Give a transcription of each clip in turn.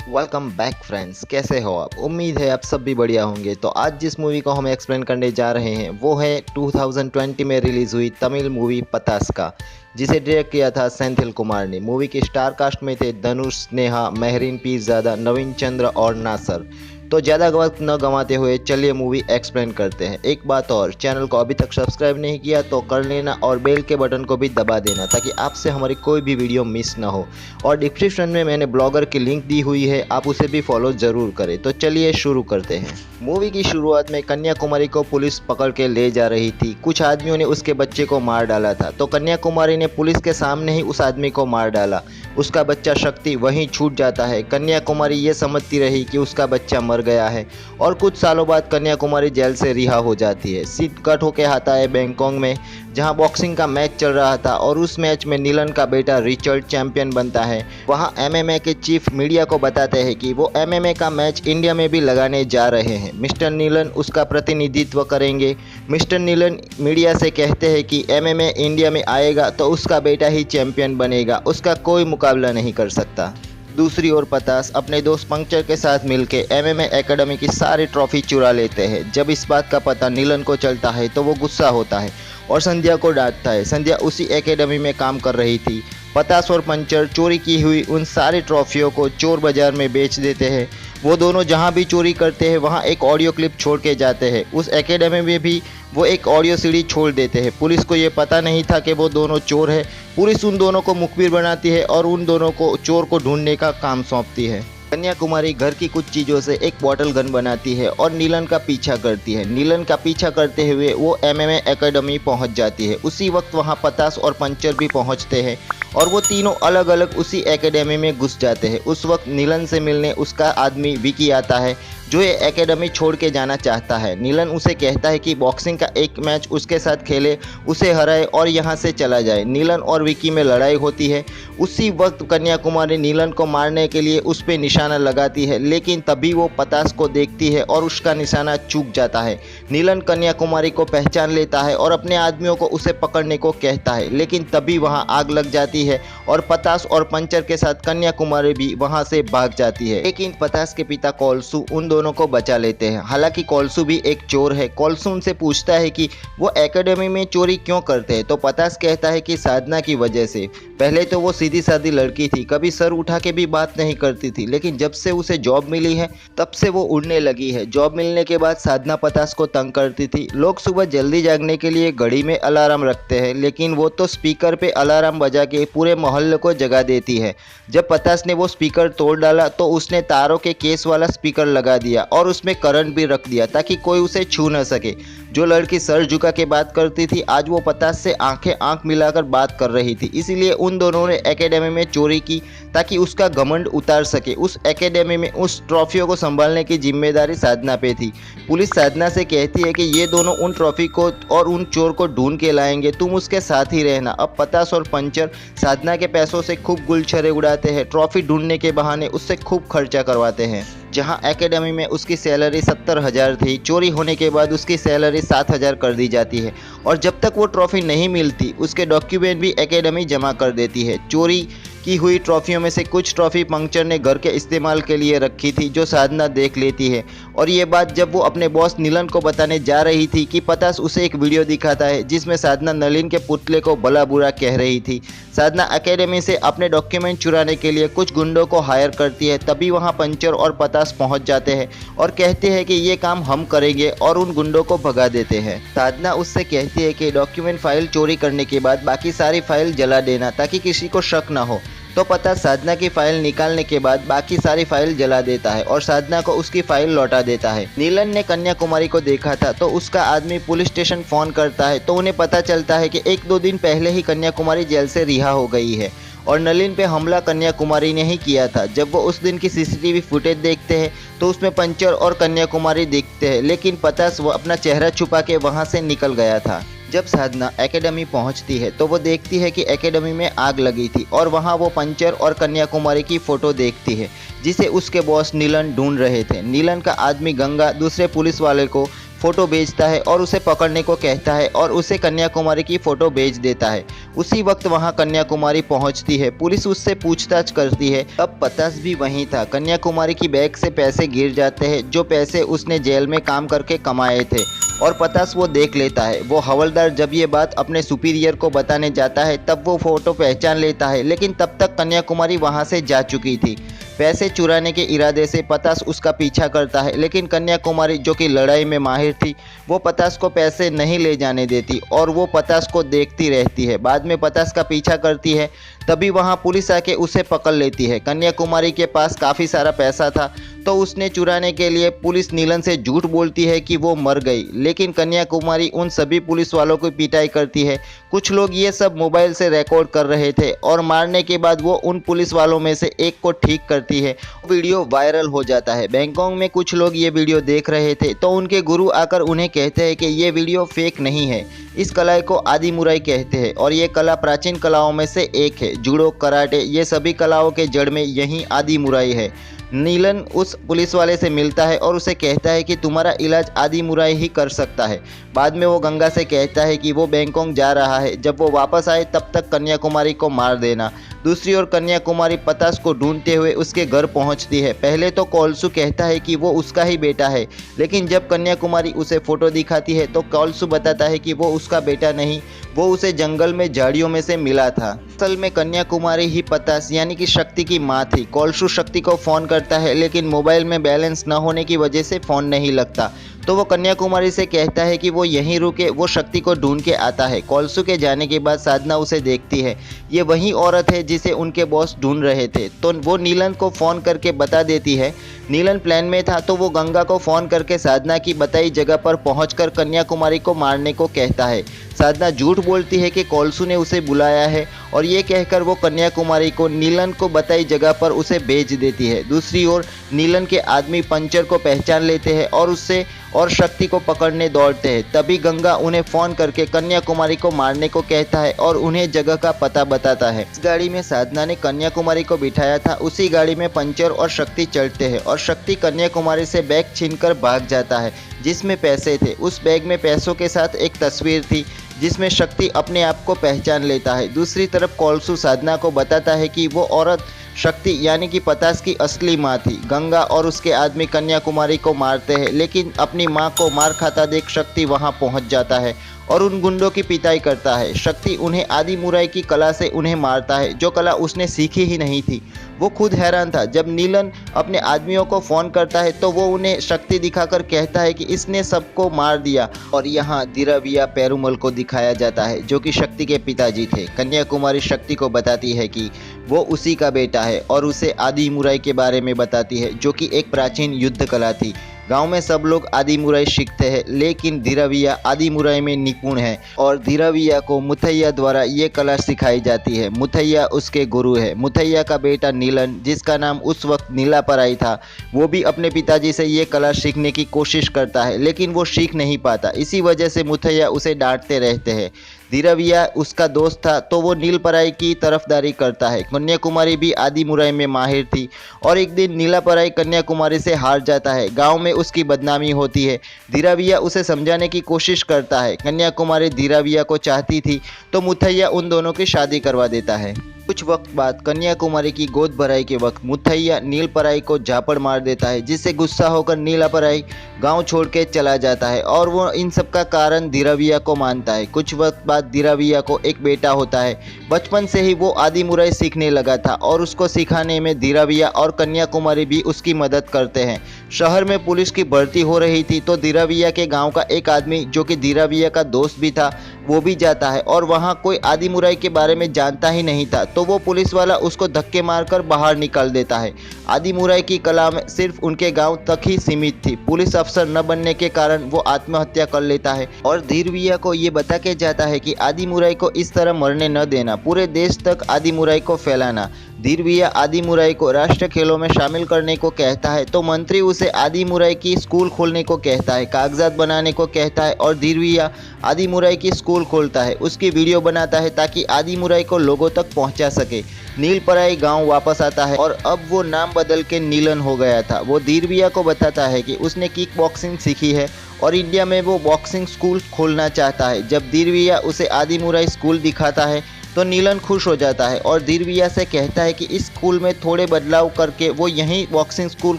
Welcome back friends, कैसे हो आप? उम्मीद है आप सब भी बढ़िया होंगे। तो आज जिस मूवी को हम एक्सप्लेन करने जा रहे हैं वो है 2020 में रिलीज़ हुई तमिल मूवी पतास्का, जिसे डायरेक्ट किया था सेंथिल कुमार ने। मूवी के स्टार कास्ट में थे धनुष, स्नेहा, मेहरीन पीरजादा, नवीन चंद्र और नासर। तो ज़्यादा वक्त न गंवाते हुए चलिए मूवी एक्सप्लेन करते हैं। एक बात और, चैनल को अभी तक सब्सक्राइब नहीं किया तो कर लेना और बेल के बटन को भी दबा देना ताकि आपसे हमारी कोई भी वीडियो मिस ना हो। और डिस्क्रिप्शन में मैंने ब्लॉगर की लिंक दी हुई है, आप उसे भी फॉलो ज़रूर करें। तो चलिए शुरू करते हैं। मूवी की शुरुआत में कन्याकुमारी को पुलिस पकड़ के ले जा रही थी। कुछ आदमियों ने उसके बच्चे को मार डाला था, तो कन्याकुमारी ने पुलिस के सामने ही उस आदमी को मार डाला। उसका बच्चा शक्ति वहीं छूट जाता है। कन्याकुमारी ये समझती रही कि उसका बच्चा मर गया है और कुछ सालों बाद कन्याकुमारी जेल से रिहा हो जाती है। सीट कट होके आता है बैंकॉक में, जहां बॉक्सिंग का मैच चल रहा था और उस मैच में नीलन का बेटा रिचर्ड चैंपियन बनता है। वहां एमएमए के चीफ मीडिया को बताते हैं कि वो एमएमए का मैच इंडिया में भी लगाने जा रहे हैं। मिस्टर नीलन उसका प्रतिनिधित्व करेंगे। मिस्टर नीलन मीडिया से कहते हैं कि एमएमए इंडिया में आएगा तो उसका बेटा ही चैंपियन बनेगा, उसका कोई मुकाबला नहीं कर सकता। दूसरी ओर पतास अपने दोस्त पंकचर के साथ मिलकर एमएमए एकेडमी की सारी ट्रॉफी चुरा लेते हैं। जब इस बात का पता नीलन को चलता है तो वो गुस्सा होता है और संध्या को डांटता है। संध्या उसी एकेडमी में काम कर रही थी। पतास और पंचर चोरी की हुई उन सारी ट्रॉफियों को चोर बाजार में बेच देते हैं। वो दोनों जहाँ भी चोरी करते हैं वहाँ एक ऑडियो क्लिप छोड़ के जाते हैं। उस एकेडमी में भी वो एक ऑडियो सीडी छोड़ देते हैं। पुलिस को ये पता नहीं था कि वो दोनों चोर है। पुलिस उन दोनों को मुखबिर बनाती है और उन दोनों को चोर को ढूंढने का काम सौंपती है। कन्याकुमारी घर की कुछ चीज़ों से एक बॉटल गन बनाती है और नीलन का पीछा करती है। नीलन का पीछा करते हुए वो एमएमए एकेडमी पहुंच जाती है। उसी वक्त वहां पतास और पंचर भी पहुंचते हैं और वो तीनों अलग अलग उसी एकेडमी में घुस जाते हैं। उस वक्त नीलन से मिलने उसका आदमी विकी आता है, जो ये एकेडमी छोड़ के जाना चाहता है। नीलन उसे कहता है कि बॉक्सिंग का एक मैच उसके साथ खेले, उसे हराए और यहाँ से चला जाए। नीलन और विकी में लड़ाई होती है। उसी वक्त कन्याकुमारी नीलन को मारने के लिए उस पर निशाना लगाती है, लेकिन तभी वो पतास को देखती है और उसका निशाना चूक जाता है। नीलन कन्याकुमारी को पहचान लेता है और अपने आदमियों को उसे पकड़ने को कहता है, लेकिन तभी वहाँ आग लग जाती है और पतास और पंचर के साथ कन्याकुमारी भी वहाँ से भाग जाती है। लेकिन पतास के पिता कोलसू उन दोनों को बचा लेते हैं। हालांकि कोलसू भी एक चोर है। कोलसू उनसे पूछता है कि वो एकेडमी में चोरी क्यों करते हैं, तो पतास कहता है कि साधना की वजह से। पहले तो वो सीधी सादी लड़की थी, कभी सर उठा के भी बात नहीं करती थी, लेकिन जब से उसे जॉब मिली है तब से वो उड़ने लगी है। जॉब मिलने के बाद साधना पतास को तंग करती थी। लोग सुबह जल्दी जागने के लिए घड़ी में अलार्म रखते हैं, लेकिन वो तो स्पीकर पे अलार्म बजा के पूरे मोहल्ले को जगा देती है। जब पतास ने वो स्पीकर तोड़ डाला तो उसने तारों के केस वाला स्पीकर लगा दिया और उसमें करंट भी रख दिया ताकि कोई उसे छू न सके। जो लड़की सर झुका के बात करती थी, आज वो पतास से आंखें आंख मिलाकर बात कर रही थी। इसीलिए उन दोनों ने एकेडमी में चोरी की ताकि उसका घमंड उतार सके। उस एकेडमी में उस ट्रॉफियों को संभालने की जिम्मेदारी साधना पे थी। पुलिस साधना से कहती है कि ये दोनों उन ट्रॉफी को और उन चोर को ढूंढ के लाएंगे, तुम उसके साथ ही रहना। अब पतास और पंचर साधना के पैसों से खूब गुलछरे उड़ाते हैं। ट्रॉफी ढूंढने के बहाने उससे खूब खर्चा करवाते हैं। जहां एकेडमी में उसकी सैलरी 70,000 थी, चोरी होने के बाद उसकी सैलरी 7,000 कर दी जाती है और जब तक वो ट्रॉफी नहीं मिलती उसके डॉक्यूमेंट भी एकेडमी जमा कर देती है। चोरी की हुई ट्रॉफियों में से कुछ ट्रॉफी पंकचर ने घर के इस्तेमाल के लिए रखी थी, जो साधना देख लेती है। और ये बात जब वो अपने बॉस नीलन को बताने जा रही थी कि पतास उसे एक वीडियो दिखाता है जिसमें साधना नलिन के पुतले को भला बुरा कह रही थी। साधना एकेडमी से अपने डॉक्यूमेंट चुराने के लिए कुछ गुंडों को हायर करती है। तभी वहाँ पंचर और पतास पहुँच जाते हैं और कहते हैं कि ये काम हम करेंगे और उन गुंडों को भगा देते हैं। साधना उससे कहती है कि डॉक्यूमेंट फाइल चोरी करने के बाद बाकी सारी फाइल जला देना ताकि किसी को शक ना हो। तो पतास साधना की फाइल निकालने के बाद बाकी सारी फाइल जला देता है और साधना को उसकी फाइल लौटा देता है। नीलन ने कन्याकुमारी को देखा था तो उसका आदमी पुलिस स्टेशन फोन करता है, तो उन्हें पता चलता है कि 1-2 दिन पहले ही कन्याकुमारी जेल से रिहा हो गई है और नलिन पे हमला कन्याकुमारी ने ही किया था। जब वो उस दिन की सीसीटीवी फुटेज देखते हैं तो उसमें पंचर और कन्याकुमारी दिखते हैं, लेकिन पतास वो अपना चेहरा छुपा के वहाँ से निकल गया था। जब साधना एकेडमी पहुंचती है तो वो देखती है कि एकेडमी में आग लगी थी और वहां वो पंचर और कन्याकुमारी की फोटो देखती है जिसे उसके बॉस नीलन ढूंढ रहे थे। नीलन का आदमी गंगा दूसरे पुलिस वाले को फ़ोटो भेजता है और उसे पकड़ने को कहता है और उसे कन्याकुमारी की फ़ोटो भेज देता है। उसी वक्त वहां कन्याकुमारी पहुंचती है। पुलिस उससे पूछताछ करती है। तब पतास भी वहीं था। कन्याकुमारी की बैग से पैसे गिर जाते हैं, जो पैसे उसने जेल में काम करके कमाए थे, और पतास वो देख लेता है। वो हवलदार जब ये बात अपने सुपीरियर को बताने जाता है तब वो फ़ोटो पहचान लेता है, लेकिन तब तक कन्याकुमारी वहाँ से जा चुकी थी। पैसे चुराने के इरादे से पतास उसका पीछा करता है, लेकिन कन्याकुमारी जो कि लड़ाई में माहिर थी, वो पतास को पैसे नहीं ले जाने देती और वो पतास को देखती रहती है। बाद में पतास का पीछा करती है, तभी वहाँ पुलिस आके उसे पकड़ लेती है। कन्याकुमारी के पास काफ़ी सारा पैसा था, तो उसने चुराने के लिए पुलिस नीलन से झूठ बोलती है कि वो मर गई, लेकिन कन्याकुमारी उन सभी पुलिस वालों की पिटाई करती है। कुछ लोग ये सब मोबाइल से रिकॉर्ड कर रहे थे और मारने के बाद वो उन पुलिस वालों में से एक को ठीक करती है। वीडियो वायरल हो जाता है। बैंकॉक में कुछ लोग ये वीडियो देख रहे थे, तो उनके गुरु आकर उन्हें कहते हैं कि ये वीडियो फेक नहीं है। इस कला को आदि मुराई कहते हैं और ये कला प्राचीन कलाओं में से एक है। जूडो, कराटे, ये सभी कलाओं के जड़ में यही आदि मुराई है। नीलन उस पुलिस वाले से मिलता है और उसे कहता है कि तुम्हारा इलाज आदि मुराई ही कर सकता है। बाद में वो गंगा से कहता है कि वो बैंकॉक जा रहा है, जब वो वापस आए तब तक कन्याकुमारी को मार देना। दूसरी ओर कन्याकुमारी पतास को ढूंढते हुए उसके घर पहुंचती है। पहले तो कॉल्सू कहता है कि वो उसका ही बेटा है, लेकिन जब कन्याकुमारी उसे फ़ोटो दिखाती है तो कॉल्सू बताता है कि वो उसका बेटा नहीं, वो उसे जंगल में झाड़ियों में से मिला था। असल में कन्याकुमारी ही पतास यानी कि शक्ति की माँ थी। कॉल्सू शक्ति को फ़ोन करता है, लेकिन मोबाइल में बैलेंस न होने की वजह से फ़ोन नहीं लगता, तो वो कन्याकुमारी से कहता है कि वो यहीं रुके, वो शक्ति को ढूंढ के आता है। कॉल्सू के जाने के बाद साधना उसे देखती है। ये वही औरत है जिसे उनके बॉस ढूंढ रहे थे, तो वो नीलन को फ़ोन करके बता देती है। नीलन प्लान में था, तो वो गंगा को फ़ोन करके साधना की बताई जगह पर पहुंचकर कन्याकुमारी को मारने को कहता है। साधना झूठ बोलती है कि कॉल्सू ने उसे बुलाया है और ये कहकर वो कन्याकुमारी को नीलन को बताई जगह पर उसे भेज देती है। दूसरी ओर नीलन के आदमी पंचर को पहचान लेते हैं और उससे और शक्ति को पकड़ने दौड़ते हैं। तभी गंगा उन्हें फ़ोन करके कन्याकुमारी को मारने को कहता है और उन्हें जगह का पता बताता है। इस गाड़ी में साधना ने कन्याकुमारी को बिठाया था, उसी गाड़ी में पंचर और शक्ति चढ़ते हैं और शक्ति कन्याकुमारी से बैग छीनकर भाग जाता है जिसमें पैसे थे। उस बैग में पैसों के साथ एक तस्वीर थी जिसमें शक्ति अपने आप को पहचान लेता है। दूसरी तरफ कॉल्सू साधना को बताता है कि वो औरत शक्ति यानी कि पतास की असली माँ थी। गंगा और उसके आदमी कन्याकुमारी को मारते हैं, लेकिन अपनी माँ को मार खाता देख शक्ति वहाँ पहुँच जाता है और उन गुंडों की पिटाई करता है। शक्ति उन्हें आदि मुराई की कला से उन्हें मारता है, जो कला उसने सीखी ही नहीं थी। वो खुद हैरान था। जब नीलन अपने आदमियों को फ़ोन करता है तो वो उन्हें शक्ति दिखाकर कहता है कि इसने सबको मार दिया, और यहाँ दिराविया पेरुमल को दिखाया जाता है जो कि शक्ति के पिताजी थे। कन्याकुमारी शक्ति को बताती है कि वो उसी का बेटा है और उसे आदि मुराई के बारे में बताती है, जो कि एक प्राचीन युद्ध कला थी। गांव में सब लोग आदि मुराई सीखते हैं, लेकिन दिराविया आदि मुराई में निपुण है और दिराविया को मुथैया द्वारा ये कला सिखाई जाती है। मुथैया उसके गुरु है। मुथैया का बेटा नीलन, जिसका नाम उस वक्त नीलापराई था, वो भी अपने पिताजी से ये कला सीखने की कोशिश करता है, लेकिन वो सीख नहीं पाता। इसी वजह से मुथैया उसे डांटते रहते हैं। दिराविया उसका दोस्त था, तो वो नीलपराई की तरफदारी करता है। कन्याकुमारी भी आदि मुराई में माहिर थी और एक दिन नीलापराई कन्याकुमारी से हार जाता है। गांव में उसकी बदनामी होती है। दिराविया उसे समझाने की कोशिश करता है। कन्याकुमारी दिराविया को चाहती थी, तो मुथैया उन दोनों की शादी करवा देता है। कुछ वक्त बाद कन्याकुमारी की गोद भराई के वक्त मुथैया नीलपराई को झापड़ मार देता है, जिससे गुस्सा होकर नीलापराई गांव छोड़ के चला जाता है और वो इन सब का कारण दिराविया को मानता है। कुछ वक्त बाद दिराविया को एक बेटा होता है। बचपन से ही वो आदि मुराई सीखने लगा था और उसको सिखाने में दिराविया और कन्याकुमारी भी उसकी मदद करते हैं। शहर में पुलिस की भर्ती हो रही थी, तो दिराविया के गाँव का एक आदमी, जो कि दिराविया का दोस्त भी था, वो भी जाता है और वहाँ कोई आदि मुराई के बारे में जानता ही नहीं था, तो वो पुलिस वाला उसको धक्के मारकर बाहर निकाल देता है। आदि मुराई की कला में सिर्फ उनके गांव तक ही सीमित थी। पुलिस अफसर न बनने के कारण वो आत्महत्या कर लेता है और दिराविया को ये बता के जाता है कि आदि मुराई को इस तरह मरने न देना, पूरे देश तक आदि मुराई को फैलाना। दिराविया आदि मुराई को राष्ट्रीय खेलों में शामिल करने को कहता है, तो मंत्री उसे आदि मुराई की स्कूल खोलने को कहता है, कागजात बनाने को कहता है और दिराविया आदि मुराई की स्कूल खोलता है। उसकी वीडियो बनाता है ताकि आदि मुराई को लोगों तक पहुंचा सके। नीलपराई गांव वापस आता है और अब वो नाम बदल के नीलन हो गया था। वो दिराविया को बताता है कि उसने किक बॉक्सिंग सीखी है और इंडिया में वो बॉक्सिंग स्कूल खोलना चाहता है। जब धीरविया उसे आदिमुराई स्कूल दिखाता है तो नीलन खुश हो जाता है और धीरविया से कहता है कि इस स्कूल में थोड़े बदलाव करके वो यहीं बॉक्सिंग स्कूल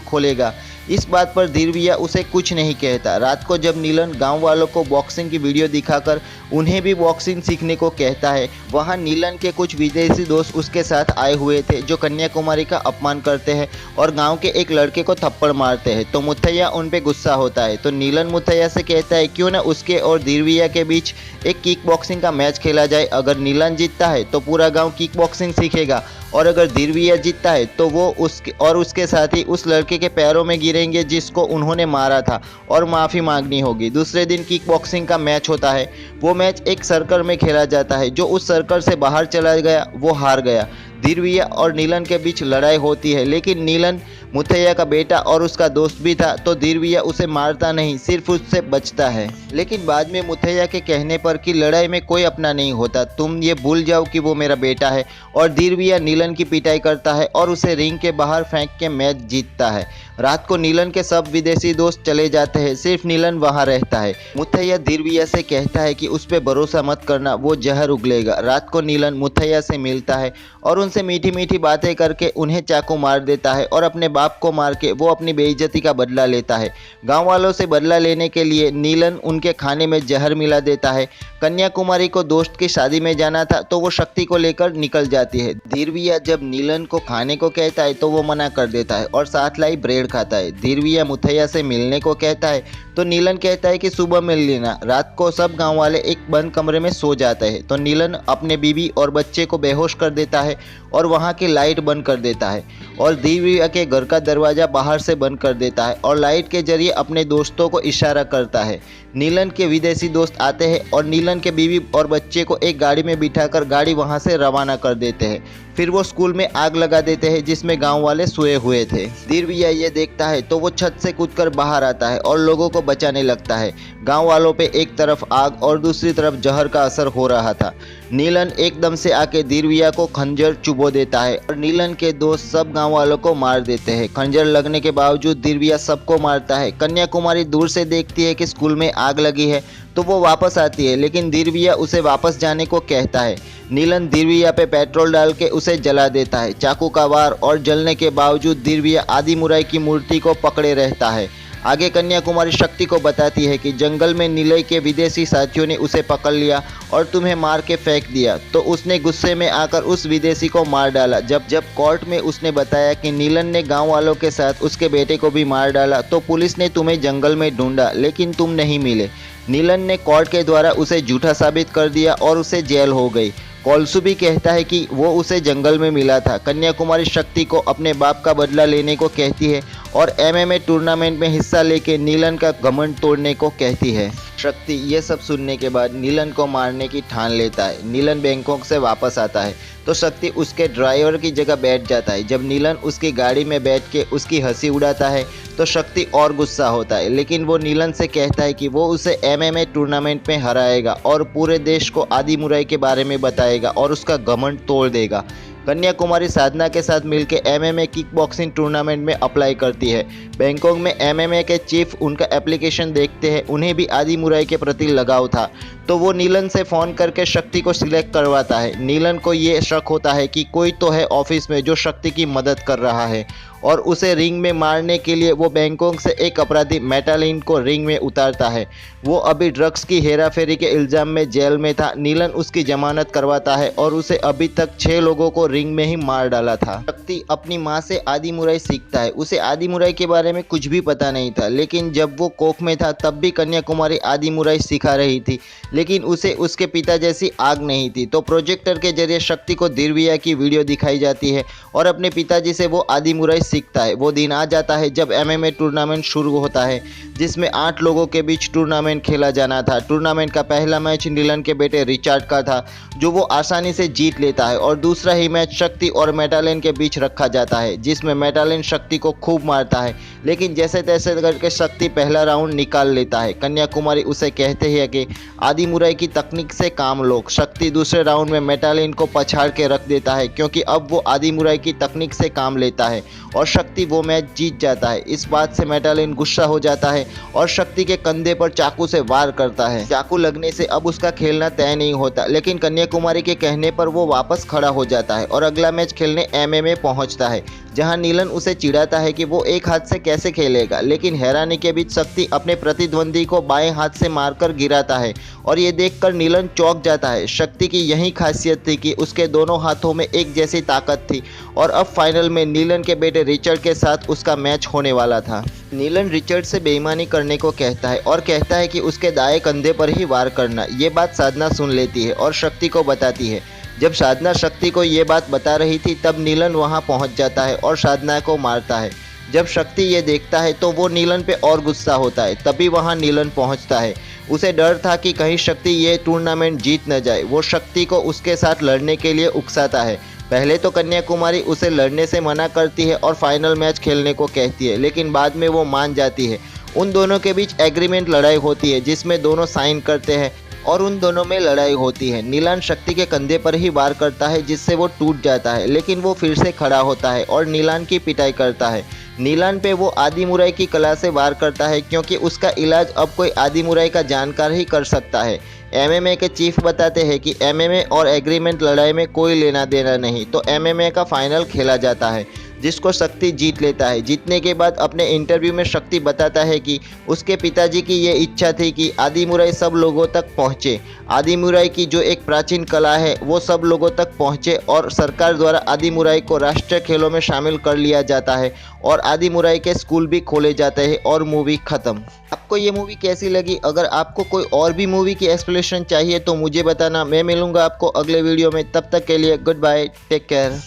खोलेगा। इस बात पर धीरविया उसे कुछ नहीं कहता। रात को जब नीलन गांव वालों को बॉक्सिंग की वीडियो दिखाकर उन्हें भी बॉक्सिंग सीखने को कहता है, वहां नीलन के कुछ विदेशी दोस्त उसके साथ आए हुए थे जो कन्याकुमारी का अपमान करते हैं और गांव के एक लड़के को थप्पड़ मारते हैं। तो मुथैया उन पे गुस्सा होता है। तो नीलन मुथैया से कहता है क्यों ना उसके और धीरविया के बीच एक किक बॉक्सिंग का मैच खेला जाए। अगर नीलन जीतता है तो पूरा गाँव किक बॉक्सिंग सीखेगा और अगर धीरविया जीतता है तो वो उसके साथ ही उस लड़के के पैरों में गिरेंगे जिसको उन्होंने मारा था और माफ़ी मांगनी होगी। दूसरे दिन किक बॉक्सिंग का मैच होता है। वो मैच एक सर्कल में खेला जाता है। जो उस सर्कल से बाहर चला गया वो हार गया। धीरविया और नीलन के बीच लड़ाई होती है, लेकिन नीलन मुथैया का बेटा और उसका दोस्त भी था, तो धीरविया उसे मारता नहीं, सिर्फ उससे बचता है। लेकिन बाद में मुथैया के कहने पर कि लड़ाई में कोई अपना नहीं होता, तुम ये भूल जाओ कि वो मेरा बेटा है, और धीरविया नीलन की पिटाई करता है और उसे रिंग के बाहर फेंक के मैच जीतता है। रात को नीलन के सब विदेशी दोस्त चले जाते हैं, सिर्फ नीलन वहां रहता है। मुथैया धीरविया से कहता है कि उस पर भरोसा मत करना, वो जहर उगलेगा। रात को नीलन मुथैया से मिलता है और उनसे मीठी मीठी बातें करके उन्हें चाकू मार देता है और अपने बाप को मार के वो अपनी बेइज्जती का बदला लेता है। गांव वालों से बदला लेने के लिए नीलन उनके खाने में जहर मिला देता है। कन्याकुमारी को दोस्त की शादी में जाना था तो वो शक्ति को लेकर निकल जाती है। धीरविया जब नीलन को खाने को कहता है तो वो मना कर देता है और साथ लाई ब्रेड खाता है। धीरविया मुथैया से मिलने को कहता है तो नीलन कहता है कि सुबह मिल लेना। रात को सब गांव वाले एक बंद कमरे में सो जाते हैं तो नीलन अपने बीवी और बच्चे को बेहोश कर देता है और वहां की लाइट बंद कर देता है और धीरविया के घर का दरवाज़ा बाहर से बंद कर देता है और लाइट के जरिए अपने दोस्तों को इशारा करता है। नीलन के विदेशी दोस्त आते हैं और नीलन के बीवी और बच्चे को एक गाड़ी में बिठाकर गाड़ी वहां से रवाना कर देते हैं। फिर वो स्कूल में आग लगा देते हैं जिसमें गांव वाले सोए हुए थे। धीरविया ये देखता है तो वो छत से कूदकर बाहर आता है और लोगों को बचाने लगता है। गांव वालों पे एक तरफ आग और दूसरी तरफ जहर का असर हो रहा था। नीलन एकदम से आके धीरविया को खंजर चुबो देता है और नीलन के दोस्त सब गांव वालों को मार देते हैं। खंजर लगने के बावजूद धीरविया सबको मारता है। कन्याकुमारी दूर से देखती है कि स्कूल में आग लगी है तो वो वापस आती है, लेकिन धीरविया उसे वापस जाने को कहता है। नीलन धीरविया पे पेट्रोल डाल के उसे जला देता है। चाकू का वार और जलने के बावजूद धीरविया आदिमुराई की मूर्ति को पकड़े रहता है। आगे कन्याकुमारी शक्ति को बताती है कि जंगल में नीलय के विदेशी साथियों ने उसे पकड़ लिया और तुम्हें मार के फेंक दिया, तो उसने गुस्से में आकर उस विदेशी को मार डाला। जब कोर्ट में उसने बताया कि नीलन ने गांव वालों के साथ उसके बेटे को भी मार डाला, तो पुलिस ने तुम्हें जंगल में ढूंढा लेकिन तुम नहीं मिले। नीलन ने कोर्ट के द्वारा उसे झूठा साबित कर दिया और उसे जेल हो गई। कोलसू भी कहता है कि वो उसे जंगल में मिला था। कन्याकुमारी शक्ति को अपने बाप का बदला लेने को कहती है और MMA टूर्नामेंट में हिस्सा लेके नीलन का घमंड तोड़ने को कहती है। शक्ति ये सब सुनने के बाद नीलन को मारने की ठान लेता है। नीलन बैंकॉक से वापस आता है तो शक्ति उसके ड्राइवर की जगह बैठ जाता है। जब नीलन उसकी गाड़ी में बैठ के उसकी हंसी उड़ाता है तो शक्ति और गुस्सा होता है, लेकिन वो नीलन से कहता है कि वो उसे MMA टूर्नामेंट में हराएगा और पूरे देश को आदिमुराई के बारे में बताएगा और उसका घमंड तोड़ देगा। कन्याकुमारी साधना के साथ मिलकर MMA किक बॉक्सिंग टूर्नामेंट में अप्लाई करती है। बैंकॉक में MMA के चीफ उनका एप्लीकेशन देखते हैं। उन्हें भी आदिमुराई के प्रति लगाव था तो वो नीलन से फ़ोन करके शक्ति को सिलेक्ट करवाता है। नीलन को ये शक होता है कि कोई तो है ऑफिस में जो शक्ति की मदद कर रहा है और उसे रिंग में मारने के लिए वो बैंकॉक से एक अपराधी मेटालिन को रिंग में उतारता है। वो अभी ड्रग्स की हेराफेरी के इल्ज़ाम में जेल में था। नीलन उसकी जमानत करवाता है और उसे अभी तक 6 लोगों को रिंग में ही मार डाला था। शक्ति अपनी माँ से आदिमुराई सीखता है। उसे आदिमुराई के बारे में कुछ भी पता नहीं था, लेकिन जब वो कोख में था तब भी कन्याकुमारी आदिमुराई सिखा रही थी, लेकिन उसे उसके पिता जैसी आग नहीं थी। तो प्रोजेक्टर के जरिए शक्ति को धीरविया की वीडियो दिखाई जाती है और अपने पिताजी से वो आदिमुराई सीखता है। वो दिन आ जाता है जब MMA टूर्नामेंट शुरू होता है जिसमें 8 लोगों के बीच टूर्नामेंट खेला जाना था। टूर्नामेंट का पहला मैच नीलन के बेटे रिचार्ड का था जो वो आसानी से जीत लेता है और दूसरा ही मैच शक्ति और मेटालिन के बीच रखा जाता है जिसमें मेटालिन शक्ति को खूब मारता है, लेकिन जैसे तैसे करके शक्ति पहला राउंड निकाल लेता है। कन्याकुमारी उसे कहते हैं कि आदि मुराई की तकनीक से काम लो। शक्ति दूसरे राउंड में मेटालिन को पछाड़ के रख देता है क्योंकि अब वो आदि मुराई की तकनीक से काम लेता है और शक्ति वो मैच जीत जाता है। इस बात से मेटालिन गुस्सा हो जाता है और शक्ति के कंधे पर चाकू से वार करता है। चाकू लगने से अब उसका खेलना तय नहीं होता, लेकिन कन्याकुमारी के कहने पर वो वापस खड़ा हो जाता है और अगला मैच खेलने एमएमए पहुंचता है, जहां नीलन उसे चिढ़ाता है कि वो एक हाथ से कैसे खेलेगा। लेकिन हैरानी के बीच शक्ति अपने प्रतिद्वंदी को बाएं हाथ से मारकर गिराता है और ये देखकर नीलन चौंक जाता है। शक्ति की यही खासियत थी कि उसके दोनों हाथों में एक जैसी ताकत थी और अब फाइनल में नीलन के बेटे रिचर्ड के साथ उसका मैच होने वाला था। नीलन रिचर्ड से बेईमानी करने को कहता है और कहता है कि उसके दाएं कंधे पर ही वार करना। ये बात साधना सुन लेती है और शक्ति को बताती है। जब साधना शक्ति को ये बात बता रही थी तब नीलन वहां पहुंच जाता है और साधना को मारता है। जब शक्ति ये देखता है तो वो नीलन पे और गुस्सा होता है। तभी वहां नीलन पहुंचता है। उसे डर था कि कहीं शक्ति ये टूर्नामेंट जीत न जाए। वो शक्ति को उसके साथ लड़ने के लिए उकसाता है। पहले तो कन्याकुमारी उसे लड़ने से मना करती है और फाइनल मैच खेलने को कहती है, लेकिन बाद में वो मान जाती है। उन दोनों के बीच एग्रीमेंट लड़ाई होती है जिसमें दोनों साइन करते हैं और उन दोनों में लड़ाई होती है। नीलन शक्ति के कंधे पर ही वार करता है जिससे वो टूट जाता है, लेकिन वो फिर से खड़ा होता है और नीलन की पिटाई करता है। नीलन पे वो आदि मुराई की कला से वार करता है क्योंकि उसका इलाज अब कोई आदि मुराई का जानकार ही कर सकता है। एमएमए के चीफ बताते हैं कि एमएमए और एग्रीमेंट लड़ाई में कोई लेना देना नहीं, तो एमएमए का फाइनल खेला जाता है जिसको शक्ति जीत लेता है। जीतने के बाद अपने इंटरव्यू में शक्ति बताता है कि उसके पिताजी की ये इच्छा थी कि आदि मुराई सब लोगों तक पहुँचे। आदि मुराई की जो एक प्राचीन कला है वो सब लोगों तक पहुँचे और सरकार द्वारा आदि मुराई को राष्ट्रीय खेलों में शामिल कर लिया जाता है और आदि मुराई के स्कूल भी खोले जाते हैं और मूवी ख़त्म। आपको ये मूवी कैसी लगी? अगर आपको कोई और भी मूवी की एक्सप्लेनेशन चाहिए तो मुझे बताना। मैं मिलूँगा आपको अगले वीडियो में। तब तक के लिए गुड बाय, टेक केयर।